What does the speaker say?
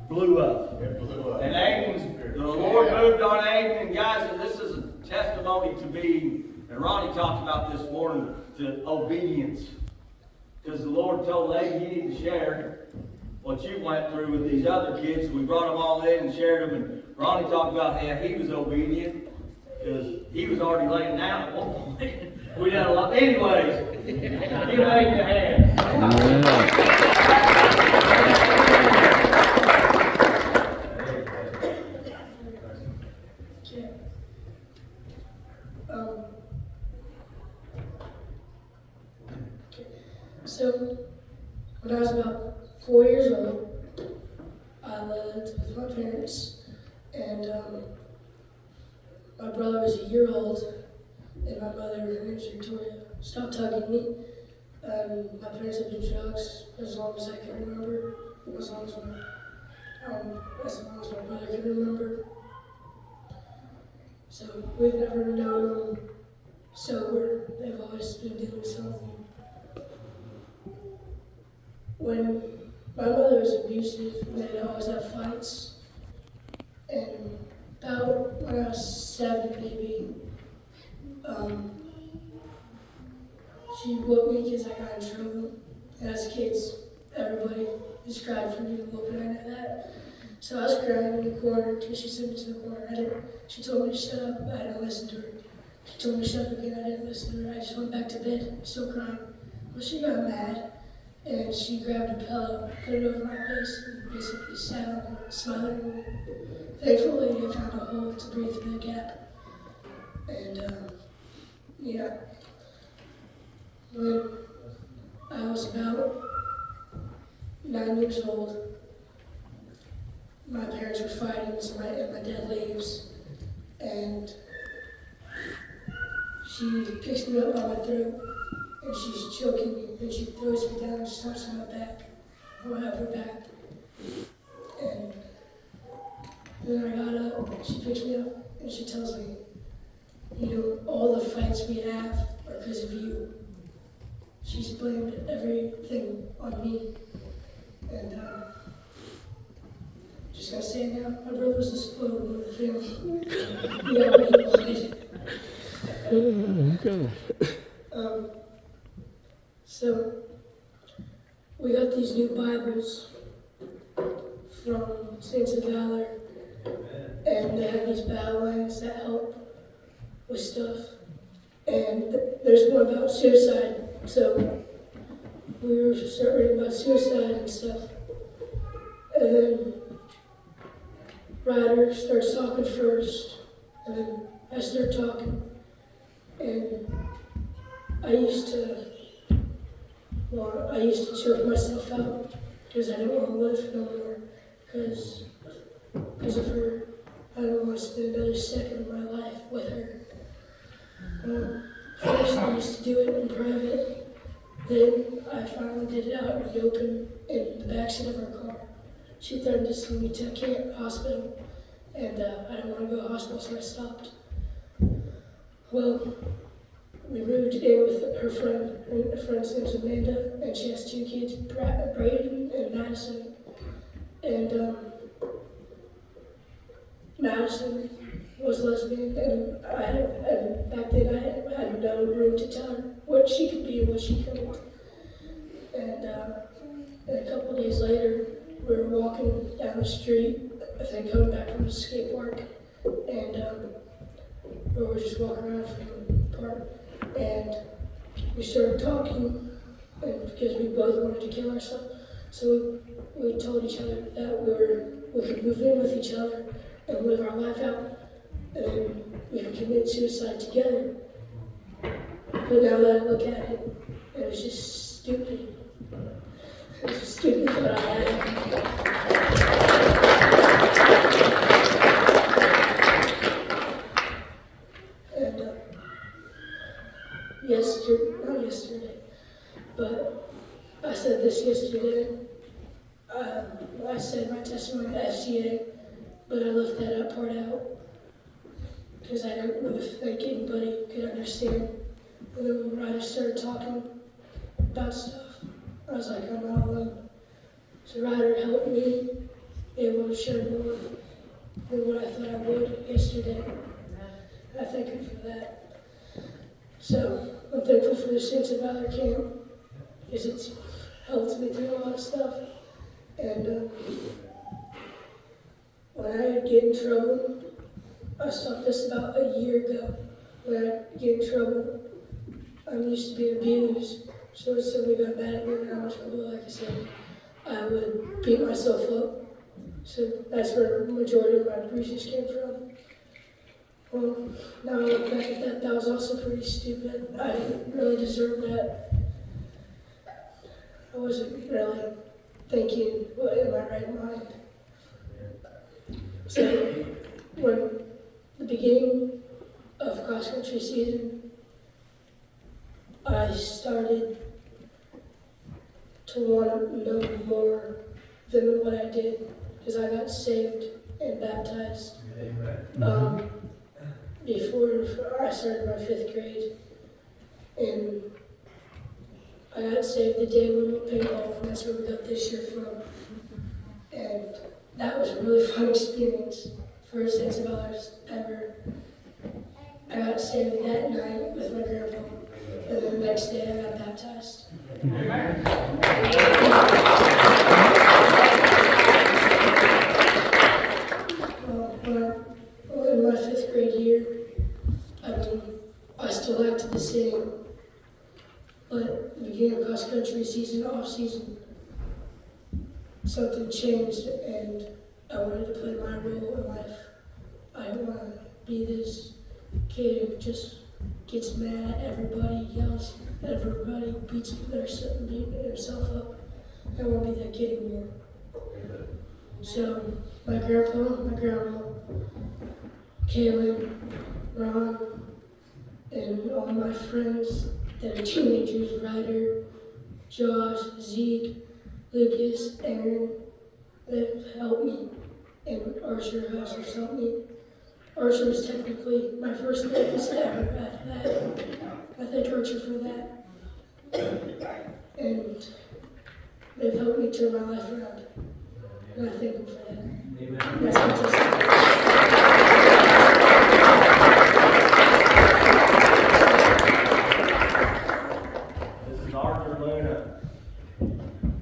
blew up. It blew up. And Aiden's, the Lord moved on Aiden, and guys, and this is a testimony to be, and Ronnie talked about this morning, to obedience. Because the Lord told Aiden, you need to share what you went through with these other kids. We brought them all in and shared them, and Ronnie talked about how he was obedient, because he was already laying down at one point. We had a lot. Anyways, give Aiden a hand. So, when I was about 4 years old, I lived with my parents, and my brother was a year old, and my mother, her name was Victoria, stopped hugging me. My parents had been drugs as long as I can remember, as long as my brother can remember. So we've never known them sober. They've always been doing something. When my mother was abusive, they'd always have fights. And about when I was 7, maybe, she whooped me because I got in trouble. And as kids, everybody just cried for me to whoop, and I know that. So I was crying in the corner because she sent me to the corner. She told me to shut up. I didn't listen to her. She told me to shut up again. I didn't listen to her. I just went back to bed, still crying. Well, she got mad, and she grabbed a pillow, put it over my face, and basically sat on it, smothering me. Thankfully, I found a hole to breathe through the gap. And, yeah. When I was about 9 years old, my parents were fighting, so my dad leaves, and she picks me up by my throat, and she's choking me, and she throws me down and stomps on my back. I have her back. And then I got up, she picks me up, and she tells me, you know, all the fights we have are because of you. She's blamed everything on me. And just gotta say now, my brother was the spoiled one of the family. He got what he wanted. So, we got these new Bibles from Saints of Valor, and they have these battle lines that help with stuff. And there's one about suicide, so we were start reading about suicide and stuff. And then Ryder starts talking first, and then I start talking. And I used to choke myself out because I didn't want to live no more because of her. I don't want to spend another second of my life with her. First, I used to do it in private. Then I finally did it out in the open in the backseat of her car. She threatened to send me to a camp hospital, and I didn't want to go to hospital, so I stopped. Well, we moved in with her friend. Her friend's name's Amanda, and she has 2 kids, Braden and Madison. And Madison was lesbian, and back then I had no room to tell her what she could be and what she couldn't. And a couple of days later, we were walking down the street, I think coming back from the skate park, and we were just walking around from the park, and we started talking, and because we both wanted to kill ourselves, so we told each other that we could move in with each other and live our life out, and then we could commit suicide together. But now that I look at it, it was just stupid. It was a stupid thought I had. And not yesterday, but I said this yesterday. I said my testimony at FCA, but I left that part out because I don't really think anybody could understand. And then when Ryder started talking about stuff, I was like, I'm not alone. So Ryder helped me be able to share more than what I thought I would yesterday. I thank him for that. So I'm thankful for the Saints of Valor camp because it's helped me through a lot of stuff. And when I get in trouble, I stopped this about a year ago. When I get in trouble, I'm used to being abused. So if somebody got mad at me when I was in trouble, like I said, I would beat myself up. So that's where the majority of my bruises came from. Well, now I look back at that, that was also pretty stupid. I didn't really deserve that. I wasn't really thinking, what, in my right mind? So, when the beginning of cross-country season, I started to want to know more than what I did, because I got saved and baptized before I started my 5th grade. And I got saved the day we went paintball, and that's where we got this shirt from. And that was a really fun experience. First Saints of Valor ever. I got saved that night with my grandpa, and then the next day I got baptized. In my 5th grade year, I still acted the same, but the beginning of cross-country season, off-season, something changed, and I wanted to play my role in life. I didn't want to be this kid who just gets mad at everybody, yells at everybody, beats himself up. I don't want to be that kid anymore. So my grandpa, my grandma, Kaylin, Ron, and all my friends that are teenagers, Ryder, Josh, Zeke, Lucas, Aaron, they've helped me. And Archer also helped me. Archer was technically my first witness ever at that. I thank Archer for that. And they've helped me turn my life around. And I thank them for that. Amen. That's my testimony.